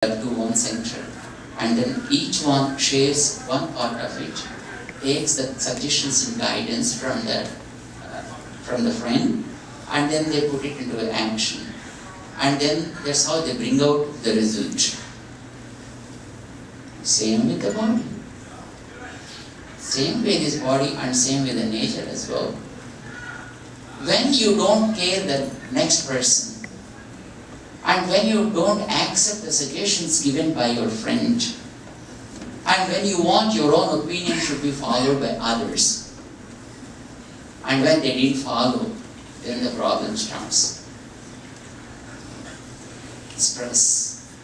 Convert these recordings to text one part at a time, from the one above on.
to one center, and then each one shares one part of it, takes the suggestions and guidance from the friend, and then they put it into action, and then that's how they bring out the result. Same with the body, same with this body, and same with the nature as well. When you don't care the next person, and when you don't accept the suggestions given by your friend, and when you want your own opinion should be followed by others, and when they didn't follow, then the problem starts. Stress.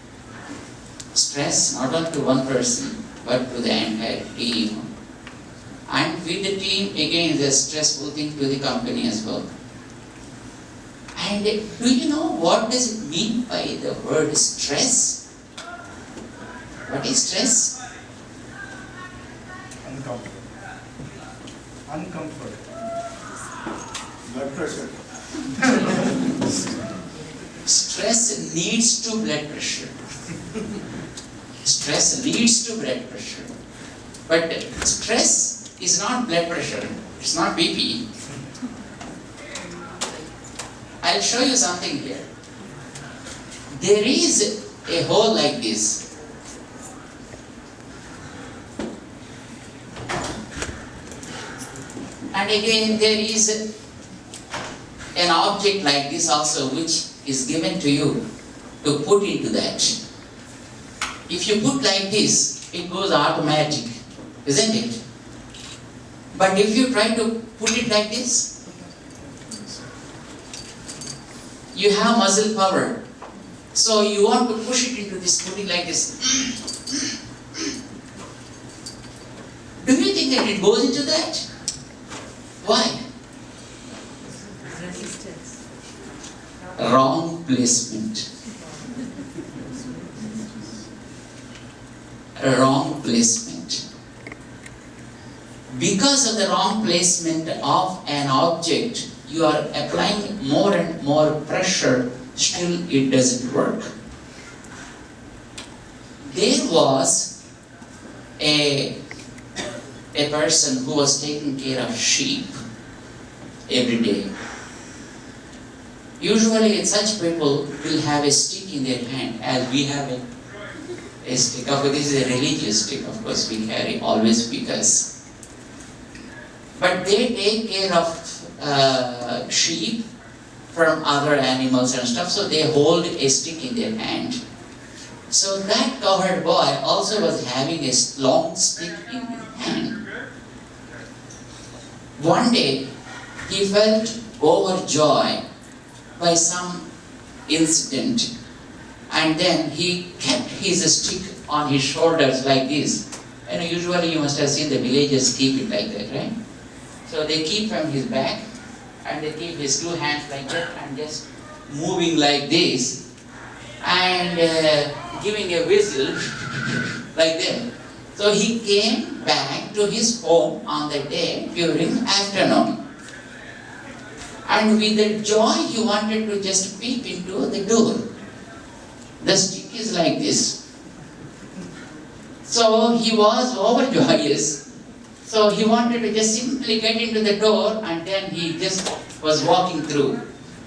Stress not only to one person, but to the entire team. And with the team, again, the stressful thing to the company as well. And do you know what does it mean by the word stress? What is stress? Uncomfortable. Blood pressure. Stress leads to blood pressure. Stress leads to blood pressure. But stress is not blood pressure. It's not BP. I'll show you something here. There is a hole like this. And again there is an object like this also which is given to you to put into that. If you put like this, it goes automatic, isn't it? But if you try to put it like this, you have muscle power. So you want to push it into this, put it like this. Do you think that it goes into that? Why? Resistance. Wrong placement. Wrong placement. Because of the wrong placement of an object, you are applying more and more pressure, still it doesn't work. There was a person who was taking care of sheep every day. Usually such people will have a stick in their hand, as we have a stick. Of course, this is a religious stick, of course, we carry always with us. But they take care of sheep from other animals and stuff, so they hold a stick in their hand. So that cowherd boy also was having a long stick in his hand. One day he felt overjoyed by some incident, and then he kept his stick on his shoulders like this. And usually you must have seen the villagers keep it like that, right? So they keep from his back, and they keep his two hands like that, and just moving like this, and giving a whistle like that. So he came back to his home on the day during afternoon. And with the joy, he wanted to just peep into the door. The stick is like this. So he was overjoyous. So he wanted to just simply get into the door, and then he just was walking through,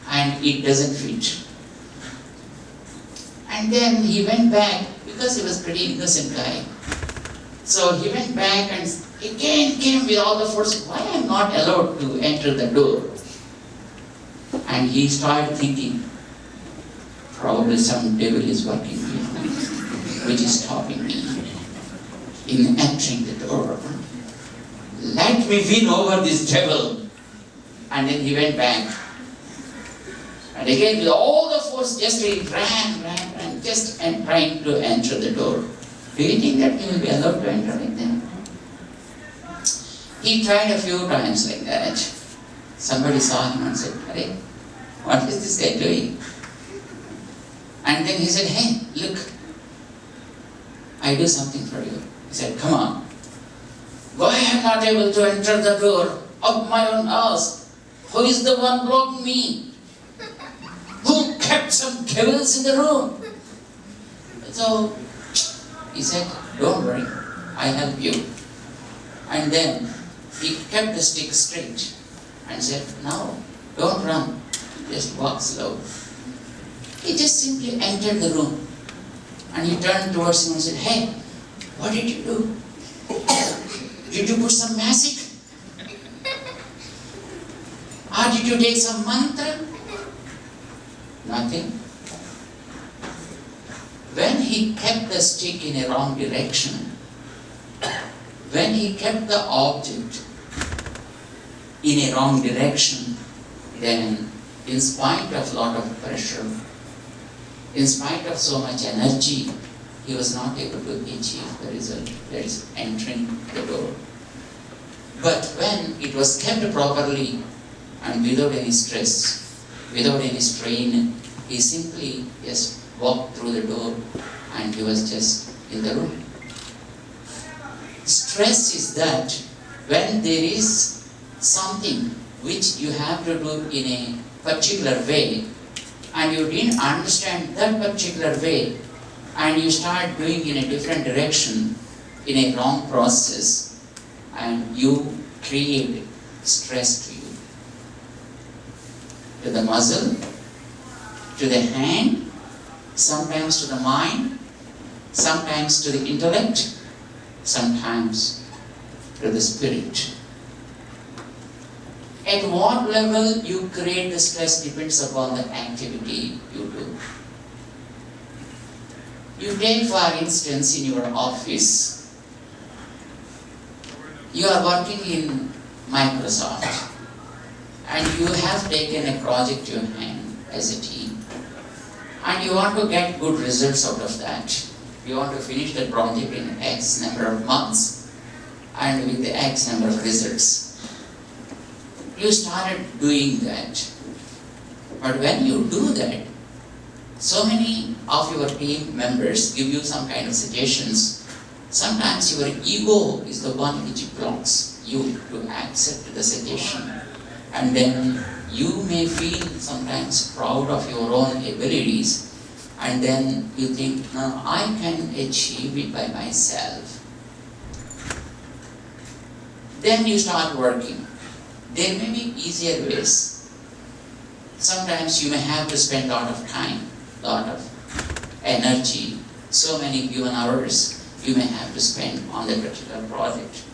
and it doesn't fit. And then he went back, because he was a pretty innocent guy. So he went back and again came with all the force, why am I not allowed to enter the door? And he started thinking, probably some devil is working here, which is stopping me in entering the door. Let me win over this devil. And then he went back. And again with all the force, just he ran, just and trying to enter the door. Do you think that he will be allowed to enter like that? He tried a few times like that. Somebody saw him and said, "Hey, what is this guy doing?" And then he said, "Hey, look, I do something for you." He said, "Come on. Why am I not able to enter the door of my own house? Who is the one blocking me? Who kept some devils in the room?" So he said, don't worry, I'll help you. And then he kept the stick straight and said, now, don't run, just walk slow. He just simply entered the room and he turned towards him and said, hey, what did you do? Did you put some magic? Or did you take some mantra? Nothing. When he kept the stick in a wrong direction, when he kept the object in a wrong direction, then in spite of lot of pressure, in spite of so much energy, he was not able to achieve the result, that is entering the door. But when it was kept properly and without any stress, without any strain, he simply just walked through the door and he was just in the room. Stress is that when there is something which you have to do in a particular way and you didn't understand that particular way and you start doing in a different direction in a wrong process and you create stress to you, to the muscle, to the hand, sometimes to the mind, sometimes to the intellect, sometimes to the spirit. At what level you create the stress depends upon the activity you do. You take, for instance, in your office, you are working in Microsoft and you have taken a project to your hand as a team and you want to get good results out of that. You want to finish the project in X number of months and with the X number of results. You started doing that. But when you do that, so many of your team members give you some kind of suggestions. Sometimes your ego is the one which blocks you to accept the suggestion. And then you may feel sometimes proud of your own abilities. And then you think, no, I can achieve it by myself. Then you start working. There may be easier ways. Sometimes you may have to spend a lot of time, a lot of energy, so many given hours you may have to spend on that particular project.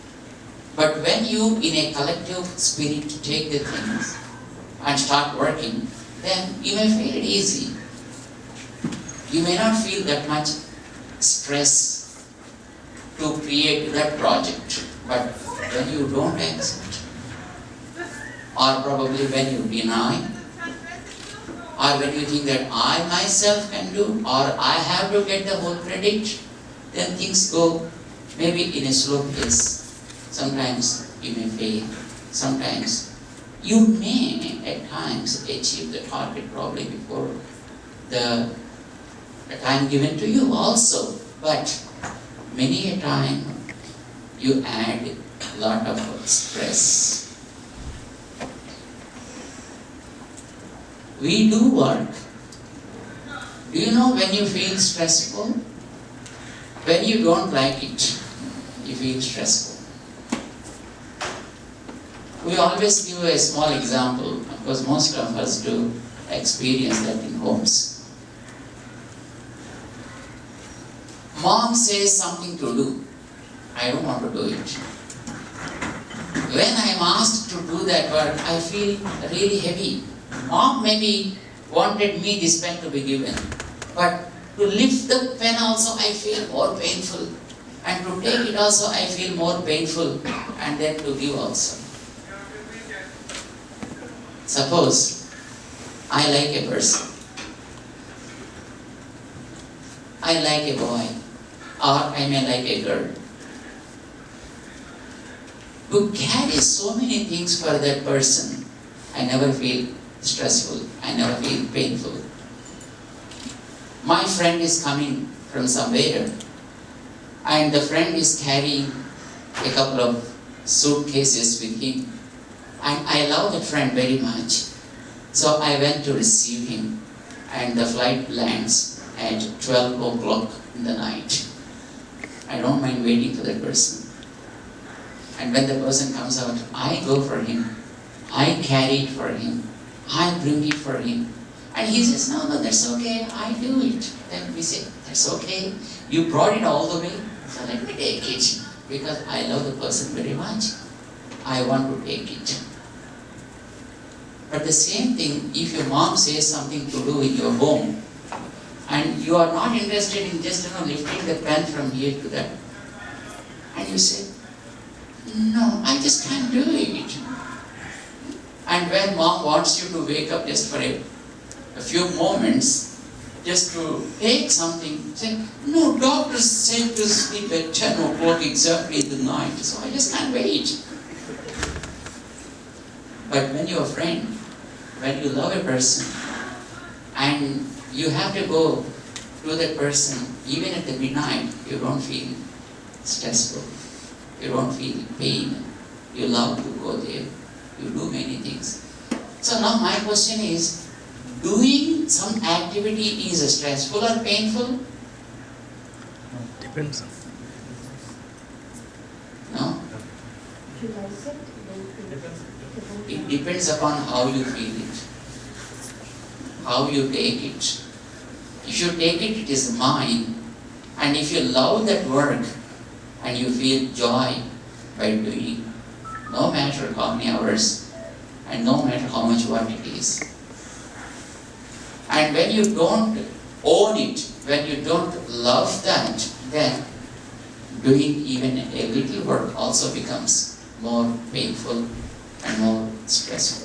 But when you, in a collective spirit, take the things and start working, then you may feel it easy. You may not feel that much stress to create that project, but when you don't accept, or probably when you deny, or when you think that I myself can do, or I have to get the whole credit, then things go maybe in a slow pace. Sometimes you may fail, sometimes you may at times achieve the target probably before the time given to you also, but many a time you add a lot of stress. We do work. Do you know when you feel stressful? When you don't like it, you feel stressful. We always give a small example, because most of us do experience that in homes. Mom says something to do. I don't want to do it. When I am asked to do that work, I feel really heavy. Mom maybe wanted me this pen to be given, but to lift the pen also I feel more painful, and to take it also I feel more painful, and then to give also. Suppose I like a person, I like a boy, or I may like a girl. To carry so many things for that person, I never feel stressful, I never feel painful. My friend is coming from somewhere, and the friend is carrying a couple of suitcases with him, and I love that friend very much. So I went to receive him, and the flight lands, at 12 o'clock in the night. I don't mind waiting for that person. And when the person comes out, I go for him. I carry it for him. I bring it for him. And he says, no, that's okay, I do it. Then we say, that's okay, you brought it all the way, so let me take it. Because I love the person very much. I want to take it. But the same thing, if your mom says something to do in your home, and you are not interested in just lifting the pen from here to there, and you say, no, I just can't do it. And when mom wants you to wake up just for a few moments, just to take something, say, no, doctor said to sleep at 10 o'clock exactly in the night, so I just can't wait. But when you're a friend, when you love a person, and you have to go to that person, even at the midnight, you don't feel stressful, you don't feel pain, you love to go there, you do many things. So now my question is, doing some activity is stressful or painful? Depends. No? It depends upon how you feel it, how you take it. If you take it, it is mine. And if you love that work and you feel joy by doing it, no matter how many hours and no matter how much work it is. And when you don't own it, when you don't love that, then doing even a little work also becomes more painful and more stressful.